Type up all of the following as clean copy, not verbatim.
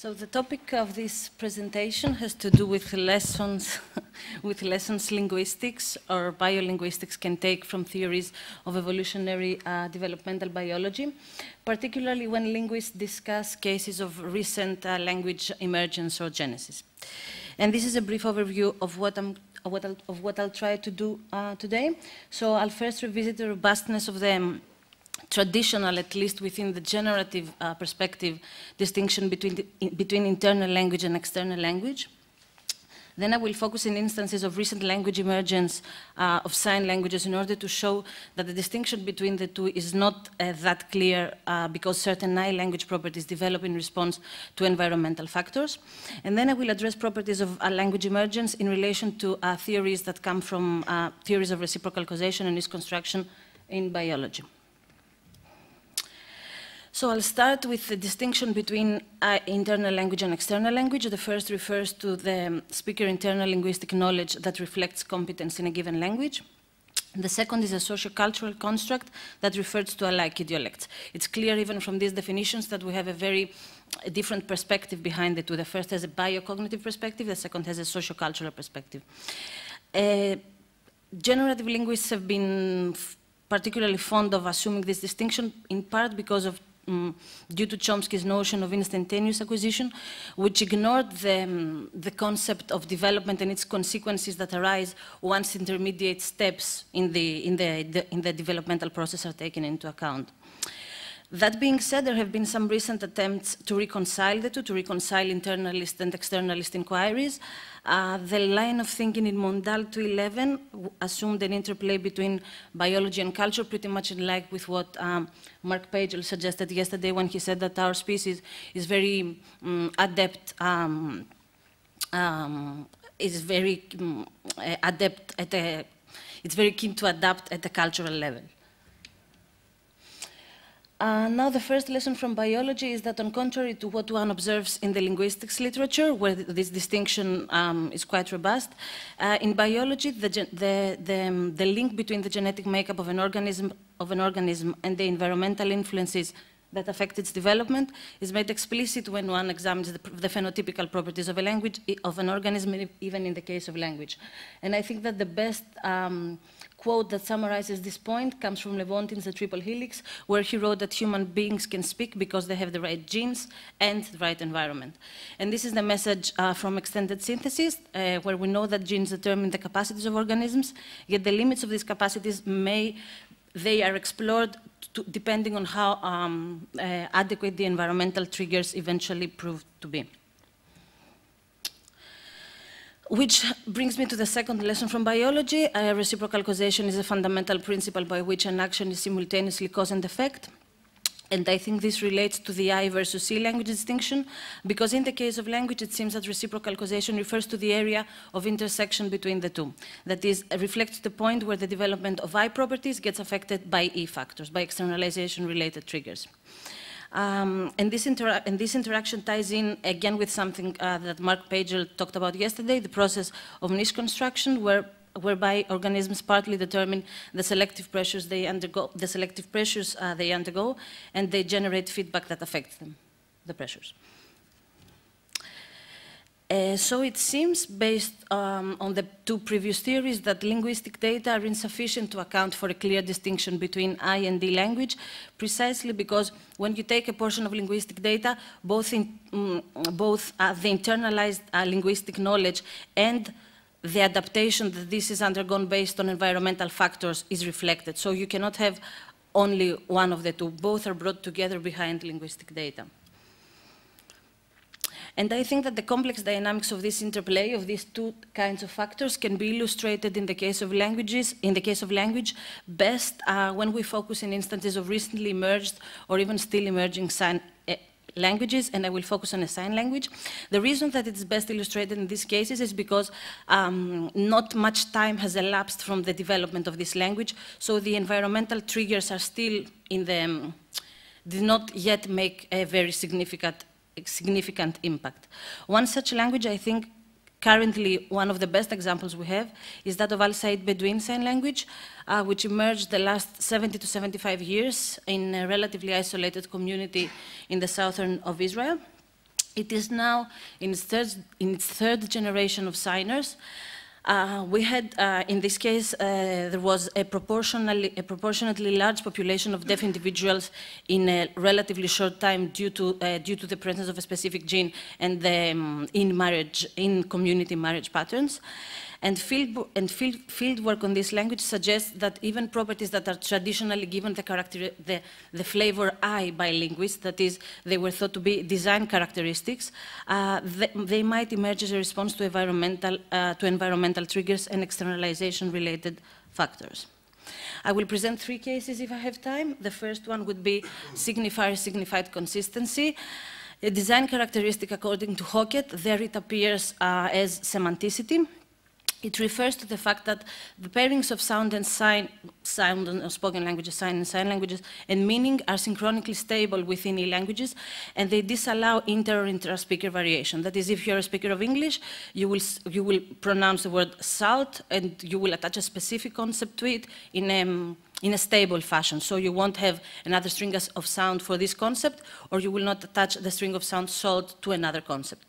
So the topic of this presentation has to do with lessons, with lessons linguistics or biolinguistics can take from theories of evolutionary developmental biology, particularly when linguists discuss cases of recent language emergence or genesis. And this is a brief overview of what I'll try to do today. So I'll first revisit the robustness of the traditional, at least within the generative perspective, distinction between internal language and external language. Then I will focus on instances of recent language emergence of sign languages in order to show that the distinction between the two is not that clear because certain language properties develop in response to environmental factors. And then I will address properties of language emergence in relation to theories that come from theories of reciprocal causation and its construction in biology. So I'll start with the distinction between internal language and external language. The first refers to the speaker internal linguistic knowledge that reflects competence in a given language. The second is a sociocultural construct that refers to alike idiolects. It's clear even from these definitions that we have a very different perspective behind the two. The first has a biocognitive perspective, the second has a sociocultural perspective. Generative linguists have been particularly fond of assuming this distinction, in part because of due to Chomsky's notion of instantaneous acquisition, which ignored the concept of development and its consequences that arise once intermediate steps in the developmental process are taken into account. That being said, there have been some recent attempts to reconcile the two, to reconcile internalist and externalist inquiries. The line of thinking in Mondal 211 assumed an interplay between biology and culture, pretty much in line with what Mark Pagel suggested yesterday when he said that our species is very adept it's very keen to adapt at the cultural level. Now, the first lesson from biology is that, on contrary to what one observes in the linguistics literature, where this distinction is quite robust, in biology, the link between the genetic makeup of an organism and the environmental influences that affect its development is made explicit when one examines the phenotypical properties of a language, of an organism, even in the case of language. And I think that the best quote that summarizes this point comes from Lewontin's The Triple Helix, where he wrote that human beings can speak because they have the right genes and the right environment. And this is the message from extended synthesis, where we know that genes determine the capacities of organisms, yet the limits of these capacities they are explored depending on how adequate the environmental triggers eventually prove to be. Which brings me to the second lesson from biology. Reciprocal causation is a fundamental principle by which an action is simultaneously cause and effect. And I think this relates to the I versus C language distinction, because in the case of language, it seems that reciprocal causation refers to the area of intersection between the two. That is, reflects the point where the development of I properties gets affected by E factors, by externalization-related triggers. And this interaction ties in again with something that Mark Pagel talked about yesterday, the process of niche construction, whereby organisms partly determine the selective pressures they undergo, and they generate feedback that affects them, the pressures. So it seems, based on the two previous theories, that linguistic data are insufficient to account for a clear distinction between I and D language, precisely because when you take a portion of linguistic data, both the internalized linguistic knowledge and the adaptation that this is undergone based on environmental factors is reflected. So you cannot have only one of the two. Both are brought together behind linguistic data. And I think that the complex dynamics of this interplay of these two kinds of factors can be illustrated in the case of language, best when we focus on instances of recently emerged or even still emerging sign languages, and I will focus on a sign language. The reason that it's best illustrated in these cases is because not much time has elapsed from the development of this language, so the environmental triggers are still in the, did not yet make a very significant impact. One such language, I think, currently one of the best examples we have is that of Al Said Bedouin Sign Language, which emerged the last 70 to 75 years in a relatively isolated community in the southern of Israel. It is now in its third generation of signers. We had, in this case, there was a proportionately large population of deaf individuals in a relatively short time due to the presence of a specific gene and the, in community marriage patterns. And field work on this language suggests that even properties that are traditionally given the flavor I by linguists, that is, they were thought to be design characteristics, they might emerge as a response to environmental triggers and externalization-related factors. I will present 3 cases if I have time. The first one would be signified consistency. A design characteristic according to Hockett, there it appears as semanticity. It refers to the fact that the pairings of sound and spoken languages, sign and sign languages, and meaning are synchronically stable within e-languages, and they disallow inter- or intra-speaker variation. That is, if you're a speaker of English, you will pronounce the word salt, and you will attach a specific concept to it in a stable fashion. So you won't have another string of sound for this concept, or you will not attach the string of sound salt to another concept.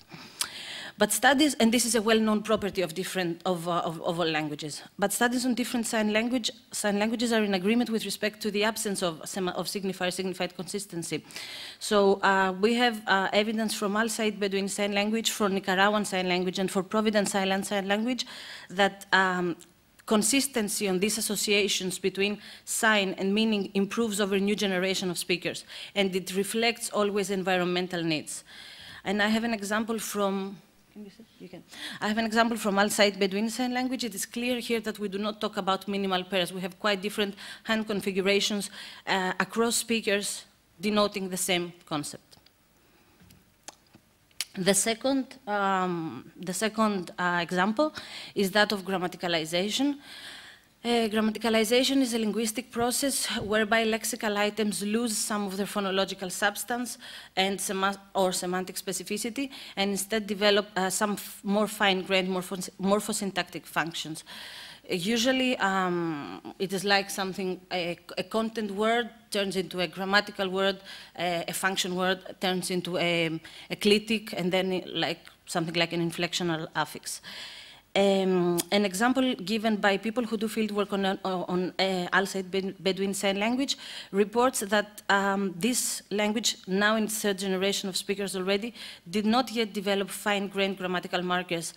But studies, and this is a well-known property of all languages, but studies on different sign languages are in agreement with respect to the absence of signified consistency. So we have evidence from Al Said Bedouin Sign Language, for Nicaraguan Sign Language, and for Providence Island Sign Language that consistency on these associations between sign and meaning improves over a new generation of speakers, and it reflects always environmental needs. And I have an example from I have an example from Al Said Bedouin Sign Language. It is clear here that we do not talk about minimal pairs. We have quite different hand configurations across speakers denoting the same concept. The second example is that of grammaticalization. Grammaticalization is a linguistic process whereby lexical items lose some of their phonological substance and or semantic specificity, and instead develop some more fine-grained morphosyntactic functions. Usually, it is like something, a content word turns into a grammatical word, a function word turns into a clitic, and then something like an inflectional affix. An example given by people who do fieldwork on Al Said Bedouin Sign Language reports that this language, now in its third generation of speakers already, did not yet develop fine-grained grammatical markers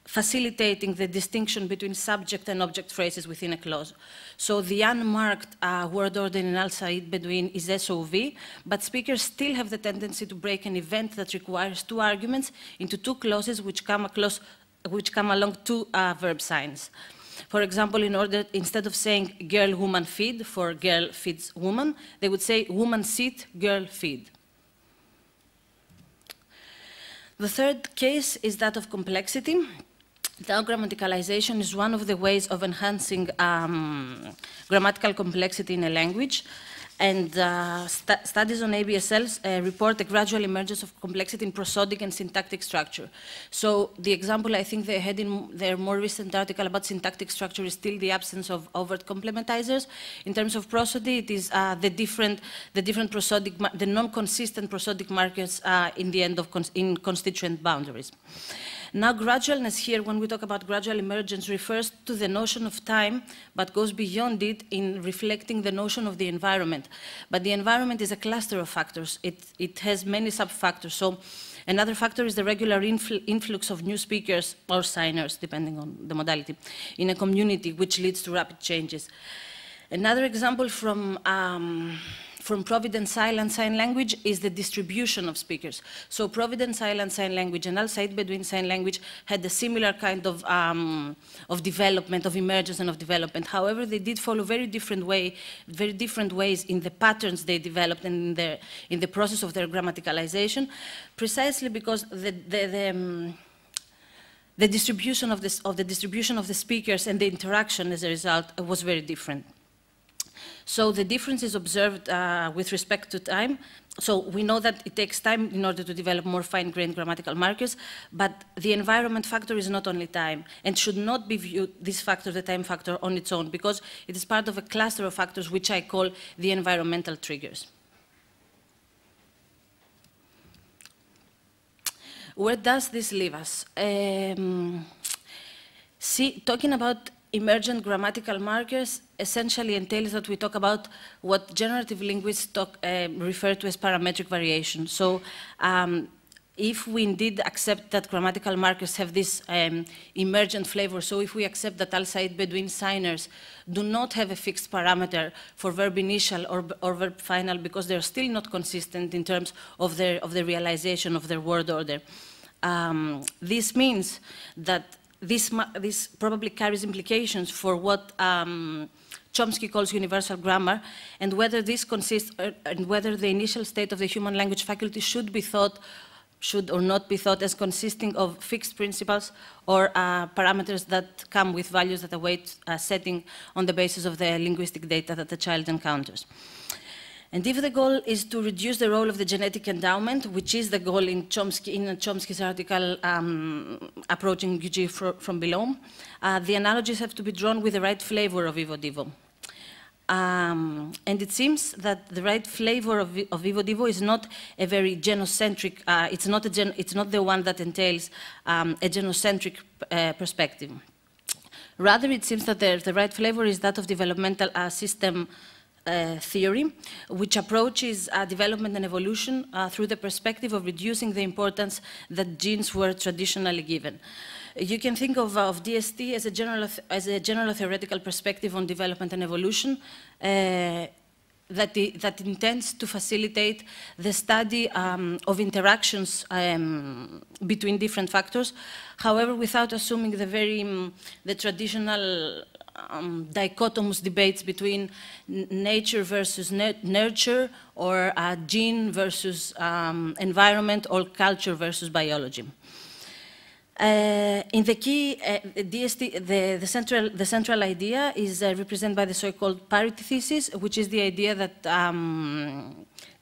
facilitating the distinction between subject and object phrases within a clause. So the unmarked word order in Al Said Bedouin is SOV, but speakers still have the tendency to break an event that requires 2 arguments into 2 clauses which come along 2 verb signs. For example, instead of saying girl, woman, feed, for girl feeds woman, they would say woman sit, girl feed. The third case is that of complexity. Now, grammaticalization is one of the ways of enhancing grammatical complexity in a language. And studies on ABSLs report a gradual emergence of complexity in prosodic and syntactic structure. So the example I think they had in their more recent article about syntactic structure is still the absence of overt complementizers. In terms of prosody, it is the different prosodic, the non-consistent prosodic markers in the end of in constituent boundaries. Now, gradualness here, when we talk about gradual emergence, refers to the notion of time, but goes beyond it in reflecting the notion of the environment. But the environment is a cluster of factors. It has many sub-factors. So another factor is the regular influx of new speakers or signers, depending on the modality, in a community, which leads to rapid changes. Another example from Providence Island Sign Language is the distribution of speakers. So Providence Island Sign Language and Al Said Bedouin Sign Language had a similar kind of development, of emergence and of development. However, they did follow very different ways in the patterns they developed and in the process of their grammaticalization, precisely because the distribution of the speakers and the interaction as a result was very different. So the difference is observed with respect to time. So we know that it takes time in order to develop more fine-grained grammatical markers, but the environment factor is not only time, and should not be viewed, this factor, the time factor, on its own, because it is part of a cluster of factors which I call the environmental triggers. Where does this leave us? Talking about emergent grammatical markers essentially entails that we talk about what generative linguists refer to as parametric variation. So if we indeed accept that grammatical markers have this emergent flavor, so if we accept that Al-Said Bedouin signers do not have a fixed parameter for verb initial or verb final because they're still not consistent in terms of the realization of their word order, this means that this probably carries implications for what Chomsky calls universal grammar, and whether this consists, and whether the initial state of the human language faculty should or not be thought as consisting of fixed principles or parameters that come with values that await setting on the basis of the linguistic data that the child encounters. And if the goal is to reduce the role of the genetic endowment, which is the goal in Chomsky's article Approaching UG from Below, the analogies have to be drawn with the right flavor of Vivo Divo. And it seems that the right flavor of Vivo Divo is not a very genocentric, it's not the one that entails a genocentric perspective. Rather, it seems that the right flavor is that of developmental system theory, which approaches development and evolution through the perspective of reducing the importance that genes were traditionally given. You can think of DST as a general theoretical perspective on development and evolution that intends to facilitate the study of interactions between different factors, however, without assuming the traditional dichotomous debates between nature versus nurture, or gene versus environment, or culture versus biology. In the key DST, the central idea is represented by the so-called parity thesis, which is the idea that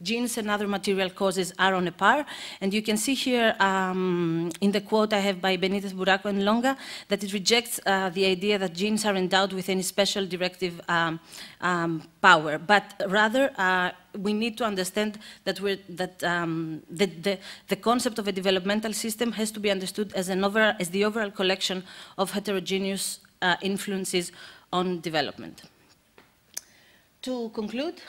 genes and other material causes are on a par. And you can see here in the quote I have by Benitez, Buraco, and Longa that it rejects the idea that genes are endowed with any special directive power, but rather we need to understand that, the concept of a developmental system has to be understood as the overall collection of heterogeneous influences on development. To conclude,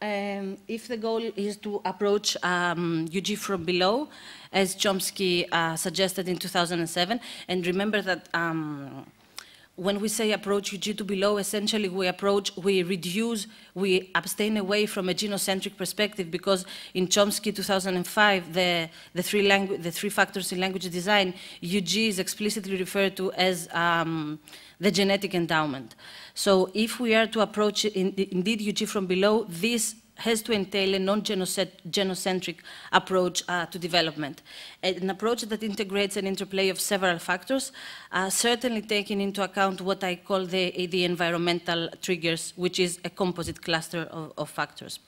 if the goal is to approach UG from below, as Chomsky suggested in 2007, and remember that when we say approach UG to below, essentially we abstain away from a genocentric perspective, because in Chomsky 2005, the three factors in language design, UG is explicitly referred to as the genetic endowment. So if we are to approach indeed UG from below, this has to entail a non-genocentric approach to development. An approach that integrates an interplay of several factors, certainly taking into account what I call the environmental triggers, which is a composite cluster of factors.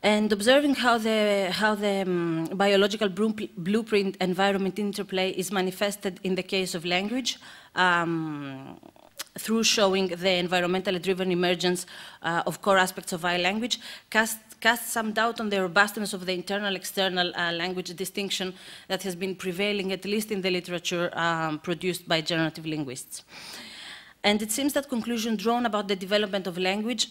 And observing how the biological blueprint environment interplay is manifested in the case of language, through showing the environmentally driven emergence of core aspects of our language, casts some doubt on the robustness of the internal-external language distinction that has been prevailing, at least in the literature produced by generative linguists. And it seems that conclusions drawn about the development of language,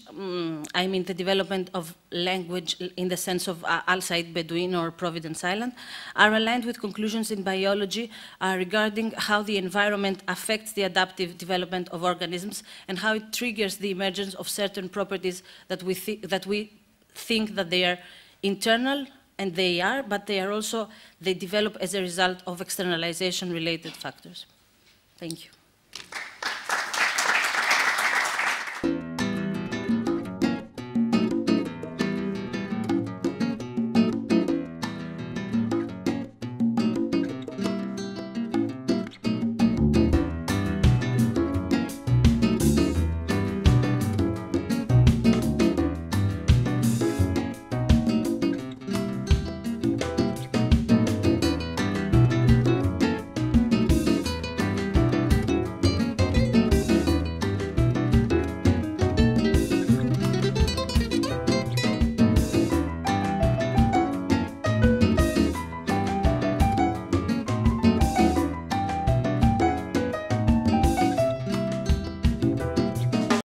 I mean the development of language in the sense of Al-Said Bedouin or Providence Island, are aligned with conclusions in biology regarding how the environment affects the adaptive development of organisms and how it triggers the emergence of certain properties that we think that they are internal, and they are, but they develop as a result of externalization-related factors. Thank you.